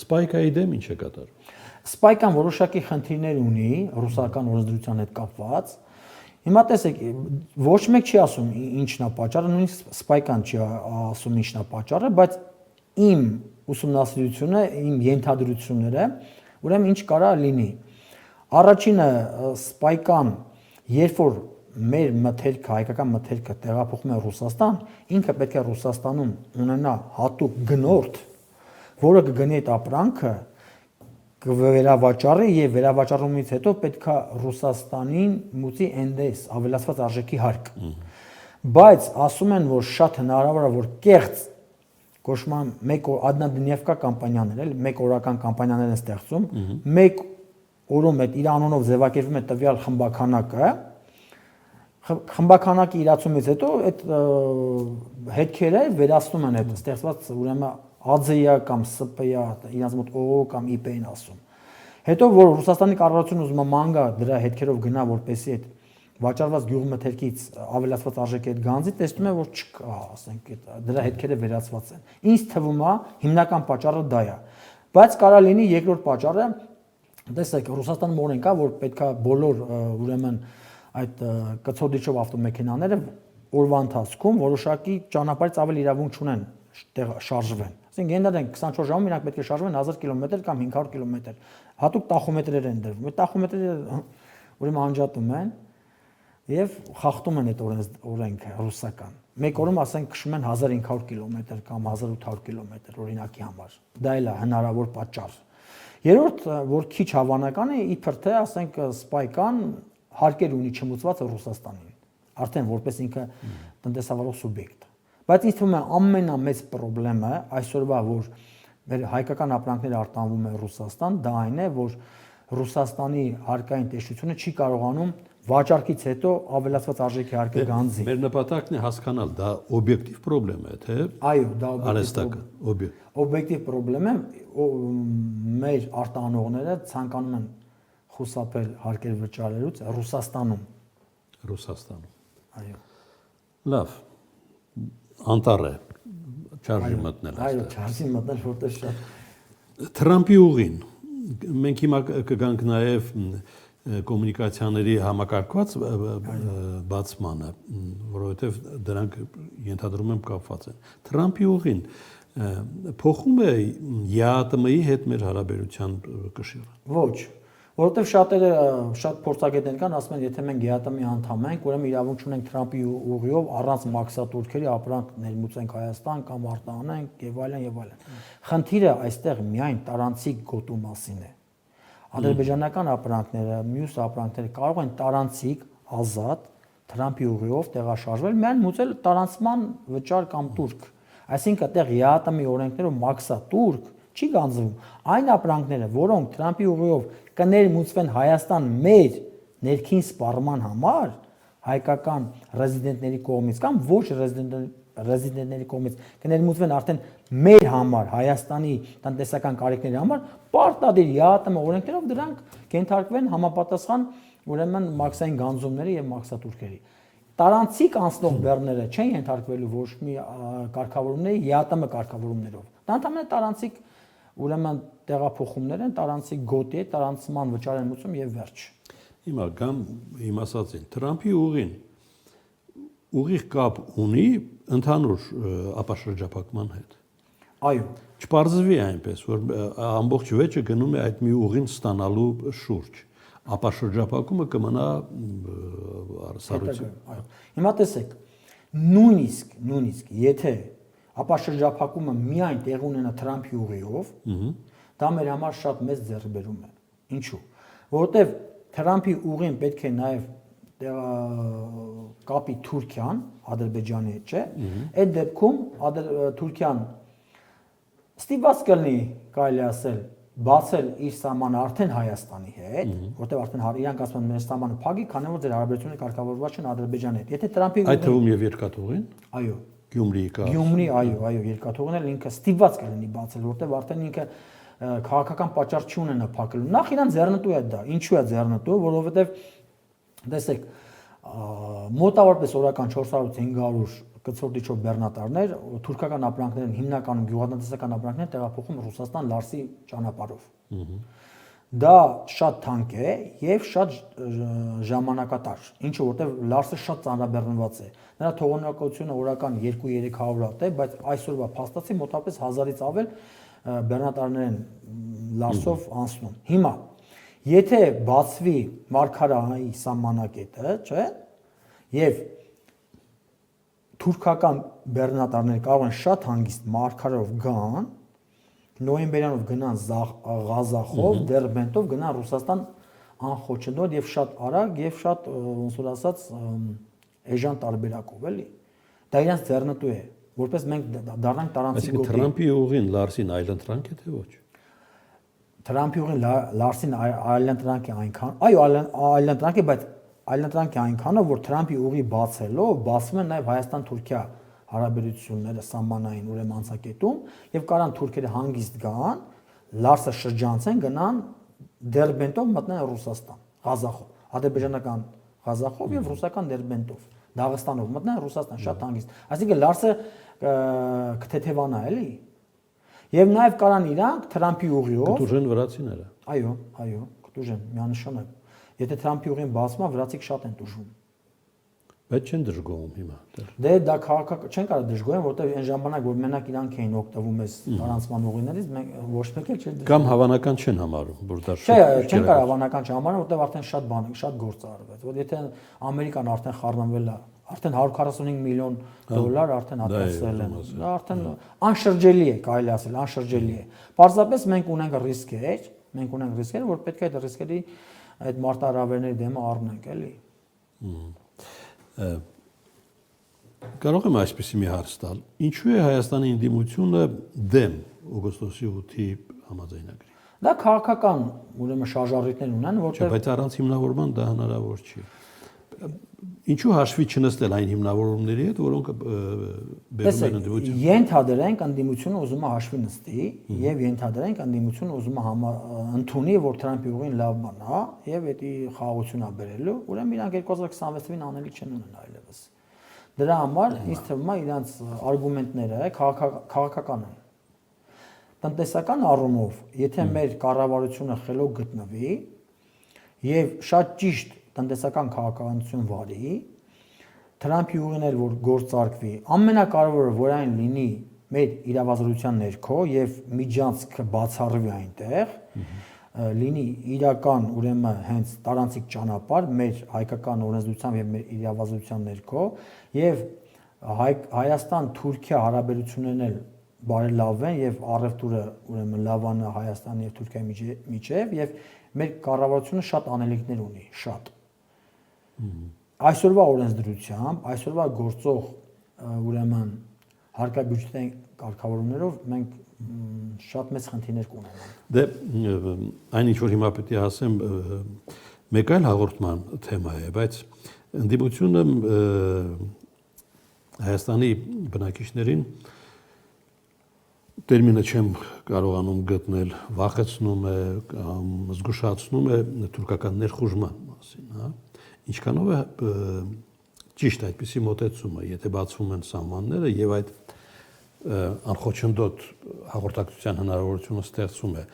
Սպայկայի դեմ ինչ է կատարում։ Սպայկան որոշակի խնդիրներ ունի ռուսական օրենսդրության հետ կապված։ Հիմա տեսեք, ոչ մեկ չի ասում ինչն է պատճառը, նույնիսկ Սպայկան չի ասում ինչն է պատճառը, բայց իմ ուսումնասիրությունը, իմ ենթադրությունները, ուրեմն ինչ կարա լինի։ Առաջինը Սպայկան, երբ որ մեր մթերքը, հայկական մթերքը տեղափոխում է Ռուսաստան, ինքը պետք է Ռուսաստանում ունենա հատուկ գնորդ, որը կգնի այդ ապրանքը, կվերավաճառի եւ վերավաճառումից հետո պետքա Ռուսաստանին մուծի NDS ավելացված արժեքի հարկ։ Բայց ասում են, որ շատ հնարավոր է, որ կեղծ կոչման մեկ однодневка կամպանիաներ, էլ մեկ օրական կամպանիաներ են ստեղծում, մեկ օրում այդ իր անունով ձևակերպվում է տվյալ խմբականակը, խմբականակի իրացումից հետո այդ հետքերը վերացնում են այդ ստեղծված ուրեմն ԱԶ-ը կամ ՍՊ-ը, իրենց մոտ ՕՕ կամ ԻՊ-ն ասում։ Հետո որ Ռուսաստանի կառավարությունը ուզում է ման գա դրա հետքերով գնա, որպեսզի այդ վաճառված գյուղմթերքից ավելացված արժեքի այդ գանձի տեսնում է, որ չկա, ասենք, դրա հետքերը վերացված են։ Ինձ թվում է հիմնական պատճառը դա է։ Բայց կարա լինի երկրորդ պատճառը, տեսեք, Ռուսաստանում օրենք կա, որ պետքա բոլոր ուրեմն այդ կցորդիչով ավտոմեքենաները օրվա ընթացքում որոշակի ճանապարհից ավել իրավունք չունեն շարժվեն։ Ասենք ենթադրենք 24 ժամում իրանք պետք է շարժվեն 1000 կիլոմետր կամ 500 կիլոմետր։ Հատուկ տախոմետրեր են դրվում։ Այդ տախոմետրերը ուրեմն անջատում են եւ խախտում են այդ օրենքը ռուսական։ Մեկ օրում ասենք քշում են 1500 կիլոմետր կամ 1800 կիլոմետր օրինակի համար։ Դա էլ է հնարավոր պատճառ։ Երրորդ, որ քիչ հավանական է, իբր թե ասենք Սպայկան հարկեր ունի չմուծված Ռուսաստանին, արդեն որպես ինքը տնտեսավարող սուբյեկտ։ Բայց ինձ թվում է ամենամեծ խնդրեմը այսօրվա, որ մեր հայկական ապրանքները արտանվում են Ռուսաստան, դա այն է, որ Ռուսաստանի հարկային տեսչությունը չի կարողանում վաճառքից հետո ավելացված արժեքի հարկը գանձի։ Մեր նպատակն է հասկանալ, դա օբյեկտիվ խնդրեմ է, թե այո, դա օբյեկտիվ խնդրեմ է, մեր արտահանողները ցանկանում են խուսափել հարկեր վճարելուց Ռուսաստանում։ Այո։ Լավ։ Անտառ է, չարժի մտնել այստեղ։ Այո, չարժի մտնել, որտեղ շատ։ Թրամփի ուղին, մենք հիմա կգանք նաև կոմունիկացիաների համակարգված բացմանը, որովհետև դրանք ենթադրում եմ կապված են։ Թրամփի ուղին փոխում է ԵԱՏՄ-ի հետ մեր հարաբերության կշիռը։ Ոչ, որովհետև շատերը շատ փորձագետներ կան, ասում են, եթե մենք ԵԱՏՄ-ի անդամ ենք, ուրեմն իրավունք չունենք Թրամփի ուղիով առանց մաքսատուրքերի ապրանք ներմուծենք Հայաստան կամ արտահանենք եւ այլն եւ այլն։ Խնդիրը այստեղ միայն տարանցիկ գոտու մասին է։ Ադրբեջանական ապրանքները, մյուս ապրանքները կարող են տարանցիկ ազատ Թրամփի ուղիով տեղաշարժվել, միայն մուծել տարանցման վճար կամ տուրք։ Այսինքն այդտեղ ԵԱՏՄ-ի օրենքներով մաքսատուրք չի գանձվում։ Այն ապրանքները, որոնք Թրամփի ուղիով կներմուծվեն Հայաստան մեր ներքին սպառման համար, հայկական ռեզիդենտների կողմից կամ ոչ ռեզիդենտների կողմից կներմուծվեն արդեն մեր համար, Հայաստանի տնտեսական կարիքների համար, պարտադիր ԵԱՏՄ օրենքներով դրանք կենթարկվեն համապատասխան ուրեմն մաքսային գանձումների եւ մաքսատուրքերի։ Տարանցիկ անցնող բեռները չեն ենթարկվելու ոչ մի կարգավորումների ԵԱՏՄ կարգավորումներով։ Դա ընդհանրապես տարանցիկ ուրեմն տեղափոխումներ են, տարանցիկ գոտի է, տարանցման վճար են մուծում եւ վերջ։ Հիմա գամ իմ ասածին, Թրամփի ուղին ուղիղ կապ ունի ընդհանուր ապաշրջափակման հետ։ Այո։ Չպարզվի այնպես, որ ամբողջ վեճը գնում է այդ մի ուղին ստանալու շուրջ։ Ապաշրջափակումը կմնա սառույցի։ Այո։ Հիմա տեսեք, նույնիսկ եթե ապաշրջափակումը միայն տեղ ունենա Թրամփի ուղիով, դա մեր համար շատ մեծ ձեռքբերում է։ Ինչու՞։ Որովհետև Թրամփի ուղին պետք է նաև կապի Թուրքիան, Ադրբեջանի հետ, չէ։ Այդ դեպքում Թուրքիան ստիպված կլինի, կարելի ասել, բացել իր սահմանը արդեն Հայաստանի հետ, որտեղ արդեն իրանք ասում են մեր սահմանը փակի, քանի որ ձեր հարաբերությունները կարգավորված չեն Ադրբեջանի հետ։ Եթե Տրամփի այդ թվում եւ երկաթուղին։ Այո։ Գյումրիի կա։ Գյումրի, այո, երկաթուղին էլ ինքը ստիպված կլինի բացել, որտեղ արդեն ինքը քաղաքական պատճառ չի ունենա փակելու։ Նախ իրան ձեռնտու է դա։ Ինչու է ձեռնտու, որովհետեւ տեսեք, մոտավորապես օրական 400-500 կցորդիչով բեռնատարներ թուրքական ապրանքներն հիմնականում գյուղատնտեսական ապրանքներ տեղափոխում Ռուսաստան Լարսի ճանապարհով։ Դա շատ թանկ է եւ շատ ժամանակատար, ինչը որտեւ Լարսը շատ ծանրաբեռնված է։ Նրա թողունակությունը օրական 2-300 հատ է, բայց այսօրվա փաստացի մոտավորապես 1000-ից ավել բեռնատարներ են Լարսով անցնում։ Հիմա եթե բացվի Մարգարահայի սահմանակետը, չէ՞, եւ թուրքական բեռնատարներ կարող են շատ հանգիստ Մարգարով գան, նոյեմբերյանով գնան Ղազախով, Դերբենտով գնան Ռուսաստան անխոչնդոտ եւ շատ արագ եւ շատ ոնց որ ասած էժան տարբերակով, էլի։ Դա իրանց ձեռնտու է, որպես մենք դառնանք տարանցիկ գոտի։ Այսինքն Թրամփի ուղին Լարսին այլընտրանք է թե ոչ։ Թրամփի ուղին Լարսին այլընտրանք է այնքան, այո, այլընտրանք է, բայց այլընտրանք է այնքանով, որ Թրամփի ուղի բացելով բացվում են նաև Հայաստան-Թուրքիա հարաբերությունները սահմանային ուրեմն անցակետում եւ կարան թուրքերը հանգիստ գան, Լարսը շրջանցեն, գնան Դերբենտով մտնեն Ռուսաստան, Ղազախով, ադրբեջանական Ղազախով եւ ռուսական Դերբենտով, Դաղստանով մտնեն Ռուսաստան շատ հանգիստ։ Այսինքն Լարսը կթեթևանա էլի։ Եվ նաև կարան իրանք Թրամփի ուղիով կտուժեն վրացիները։ Այո, կտուժեն, միանշանակ։ Եթե Թրամփի ուղին բացվում, վրացիք շատ են տուժում։ Բայց չեն դժգոհում հիմա։ Դե դա քաղաքական չեն կարող դժգոհեն, որտեղ այն ժամանակ որ մենակ իրանք էին օգտվում այս տարանցման ուղիներից, մենք ոչ մեկ էլ չէր դժգոհում։ Կամ հավանական չեն համարում, որ դա Չէ, չեն կարող հավանական չհամարել, որտեղ արդեն շատ գործ արվեց։ Որ եթե Ամերիկան արդեն խառնվել է, արդեն 145 միլիոն դոլար արդեն հատկացրել են։ Դա արդեն անշրջելի է, կարելի ասել, անշրջելի է։ Պարզապես մենք ունենք ռիսկեր, որ պետք է այդ ռիսկերի այդ մարտահրավերների դեմը առնենք, էլի։ Կարող եմ այսպեսի մի հարց տալ։ Ինչու է Հայաստանի ընդդիմությունը դեմ օգոստոսի 8-ի համաձայնագրի։ Դա քաղաքական ուրեմն շարժառիթներ ունեն, որտեղ բայց առանց հիմնավորման դա հնարավոր չի։ Ինչու հաշվի չնստել այն հիմնավորումների հետ, որոնք բերում են ընդդիմություն։ Ենթադրենք ընդդիմությունը ուզում է հաշվի նստի եւ ենթադրենք ընդդիմությունը ուզում է ընդունի, որ Թրամփի ուղին լավ բան է եւ դա խաղաղություն է բերելու, ուրեմն իրանք 2026-ին անելիք չեն ունենա այլևս։ Դրա համար ինձ թվում է իրանք արգումենտները քաղաքական են։ Տնտեսական առումով, եթե մեր կառավարությունը խելոք գտնվի եւ շատ ճիշտ տնտեսական քաղաքականություն վարի, Թրամփի ուղին էլ որ գործարկվի, ամենակարևորը որ այն լինի մեր իրավազորության ներքո եւ միջանցքը բացառվի այնտեղ, լինի իրական ուրեմն հենց տարանցիկ ճանապարհ մեր հայկական օրենսդրությամբ եւ մեր իրավազորության ներքո եւ Հայաստան-Թուրքիա հարաբերություններն էլ բարելավեն եւ առևտուրը ուրեմն լավանա Հայաստանի եւ Թուրքիայի միջեւ եւ մեր կառավարությունը շատ անելիքներ ունի, շատ։ Այսօրվա օրենսդրությամբ, այսօրվա գործող ուրեմն հարկաբյուջետային կարգավորումներով մենք շատ մեծ խնդիրներ կունենանք։ Դե այն ինչ որ հիմա պետք է ասեմ, մեկ այլ հաղորդման թեմա է, բայց ընդդիմությունը Հայաստանի բնակիչներին տերմինը չեմ կարողանում գտնել, վախեցնում է կամ զգուշացնում է թուրքական ներխուժման մասին, հա։ Ինչքանով է ճիշտ այդպիսի մոտեցումը, եթե բացվում են սահմանները եւ այդ անխոչնդոտ հաղորդակցության հնարավորությունը ստեղծում է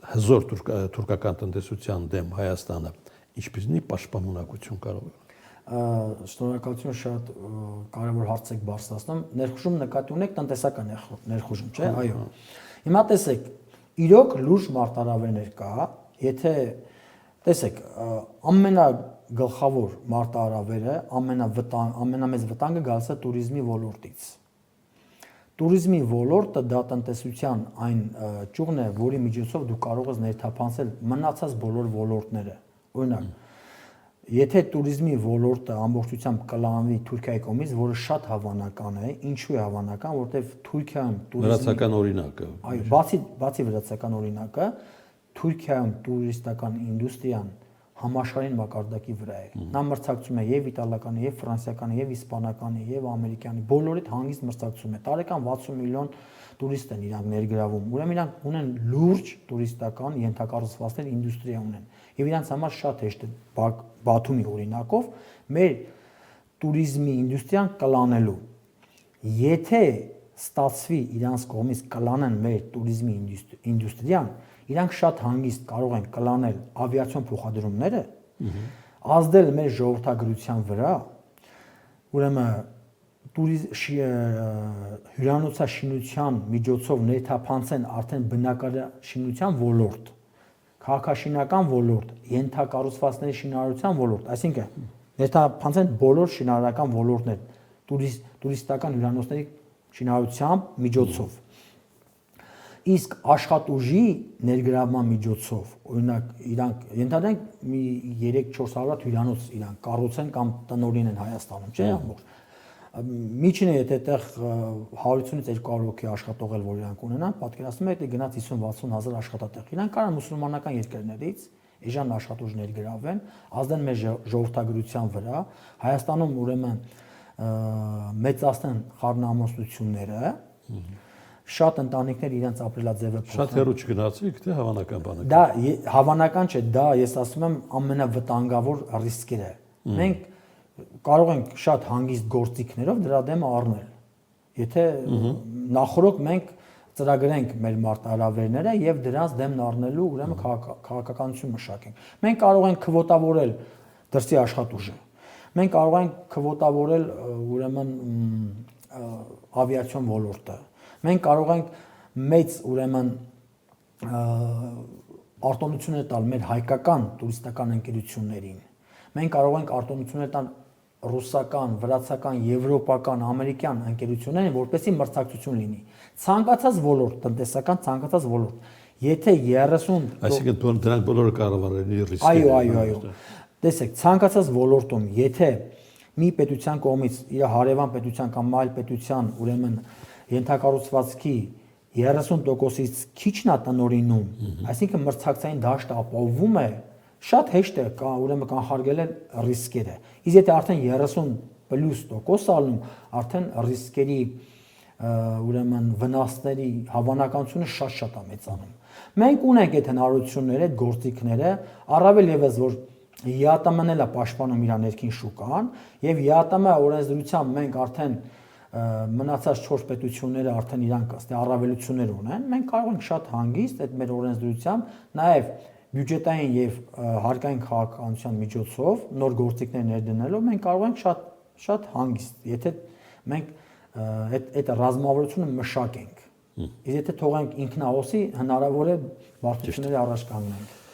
հզոր թուրքական տնտեսության դեմ Հայաստանը, ինչպիսի պաշտպանունակություն կարող է։ Շնորհակալություն, շատ կարևոր հարց եք բարձրացնում։ Ներխուժում նկատի ունեք տնտեսական ներխուժում, չէ՞։ Այո։ Հիմա տեսեք, իրոք լուրջ մարտահրավերներ կա, եթե տեսեք, ամենագլխավոր մարտահրավերը, ամենամեծ վտանգը գալիս է туриզմի ոլորտից։ Туриզմի ոլորտը դա տնտեսության այն ճյուղն է, որի միջոցով դու կարող ես ներթափանցել մնացած բոլոր ոլորտները։ Օրինակ, եթե туриզմի ոլորտը ամբողջությամբ կլանվի Թուրքիայի կողմից, որը շատ հավանական է, ինչու է հավանական, որովհետև Թուրքիայում туриզմի վրացական օրինակը։ Այո, բացի վրացական օրինակը, Թուրքիայում տուրիստական ինդուստրիան համաշխարհային մակարդակի վրա է։ Նա մրցակցում է եւ իտալականի, եւ ֆրանսիականի, եւ իսպանականի, եւ ամերիկանի, բոլորիդ հանգիստ մրցակցում է։ Տարեկան 60 միլիոն տուրիստ են իրանք ներգրավում։ Ուրեմն իրանք ունեն լուրջ տուրիստական ենթակառուցվածքներ, ինդուստրիա ունեն։ Եվ իրանք համար շատ հեշտ է Բաթումի օրինակով մեր տուրիզմի ինդուստրիան կլանելու։ Եթե ստացվի իրանց կողմից կլանեն մեր տուրիզմի ինդուստրիան, իրանք շատ հանգիստ կարող են կլանել ավիացիոն փոխադրումները, ազդել մեր ժողովրդագրության վրա, ուրեմն հյուրանոցաշինության միջոցով ներթափանցեն արդեն բնակարարշինության ոլորտ, քաղաքաշինական ոլորտ, ենթակառուցվածքների շինարարության ոլորտ, այսինքն ներթափանցեն բոլոր շինարարական ոլորտներ, տուրիստական հյուրանոցների շինարարության միջոցով։ Իսկ աշխատուժի ներգրավման միջոցով, օրինակ, իրանք ենթադրենք մի 3-400 հյուրանոց իրանք կառուցեն կամ տնօրինեն Հայաստանում, չէ՞ ամբողջ։ Միջինը եթե այդտեղ 150-ից 200 հոգի աշխատողել որ իրանք ունենան, պատկերացնում եք, գնաց 50-60 հազար աշխատատեղ։ Իրանք կարան մուսուլմանական երկրներից էժան աշխատուժ ներգրավեն, ազդեն մեր ժողովրդագրության վրա, Հայաստանում ուրեմն մեծացնեն խառնամասնությունները, շատ ընտանիքներ իրենց ապրելաձևը փոխեն։ Շատ հեռու չգնացիք, թե հավանական բան է։ Դա հավանական չէ, դա ես ասում եմ ամենավտանգավոր ռիսկերը։ Մենք կարող ենք շատ հանգիստ գործիքներով դրա դեմ առնել։ Եթե նախորդ մենք ծրագրենք մեր մարտահրավերները եւ դրանց դեմն առնելու ուրեմն քաղաքականություն մշակենք։ Մենք կարող ենք քվոտավորել դրսի աշխատուժը։ Մենք կարող ենք քվոտավորել ուրեմն ավիացիոն ոլորտը։ Մենք կարող ենք մեծ ուրեմն արտոնություններ տալ մեր հայկական տուրիստական ընկերություններին։ Մենք կարող ենք արտոնություններ տալ ռուսական, վրացական, եվրոպական, ամերիկյան ընկերություններին, որպեսզի մրցակցություն լինի։ Ցանկացած ոլորտ, տնտեսական ցանկացած ոլորտ, եթե 30 Այսինքն դրանք բոլորը կառավարելի ռիսկեր են։ Այո։ Տեսեք, ցանկացած ոլորտում, եթե մի պետության կողմից իր հարևան պետության կամ այլ պետության ուրեմն ենթակառուցվածքի 30%-ից քիչն է տնօրինում, այսինքն մրցակցային դաշտը ապահովում է, շատ հեշտ է ուրեմն կանխարգելել ռիսկերը։ Իսկ եթե արդեն 30+% ալնում, արդեն ռիսկերի ուրեմն վնասների հավանականությունը շատ է մեծանում։ Մենք ունենք այդ հնարավորությունները, այդ գործիքները, առավել եւս որ ԵԱՏՄ-ն էլ է պաշտպանում իր ներքին շուկան եւ ԵԱՏՄ օրենսդրությամբ մենք արդեն մնացած 4 պետությունները արդեն իրանք ըստ առավելություններ ունեն, մենք կարող ենք շատ հանգիստ այդ մեր օրենսդրությամբ նաեւ բյուջետային եւ հարկային քաղաքականության միջոցով նոր գործիքներ ներդնելով մենք կարող ենք շատ հանգիստ, եթե մենք այդ ռազմավարությունը մշակենք։ Իսկ եթե թողենք ինքնաոսի, հնարավոր է բարդությունների առաջ կանգնենք։